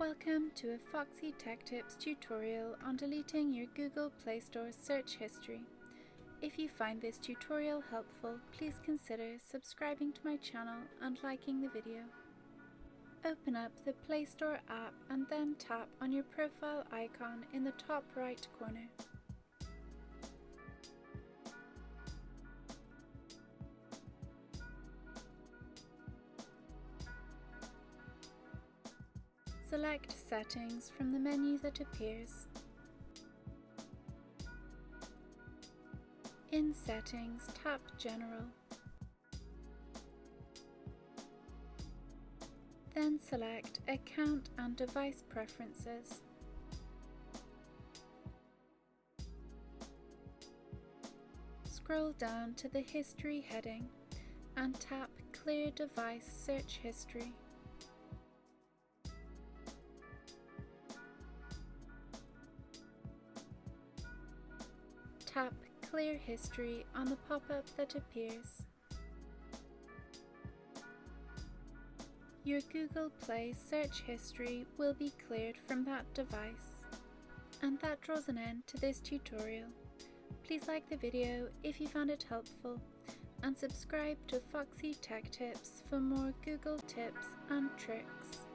Welcome to a Foxy Tech Tips tutorial on deleting your Google Play Store search history. If you find this tutorial helpful, please consider subscribing to my channel and liking the video. Open up the Play Store app and then tap on your profile icon in the top right corner. Select Settings from the menu that appears. In Settings, tap General. Then select Account and Device Preferences. Scroll down to the History heading and tap Clear Device Search History. Tap Clear History on the pop-up that appears. Your Google Play search history will be cleared from that device. And that draws an end to this tutorial. Please like the video if you found it helpful and subscribe to Foxy Tech Tips for more Google tips and tricks.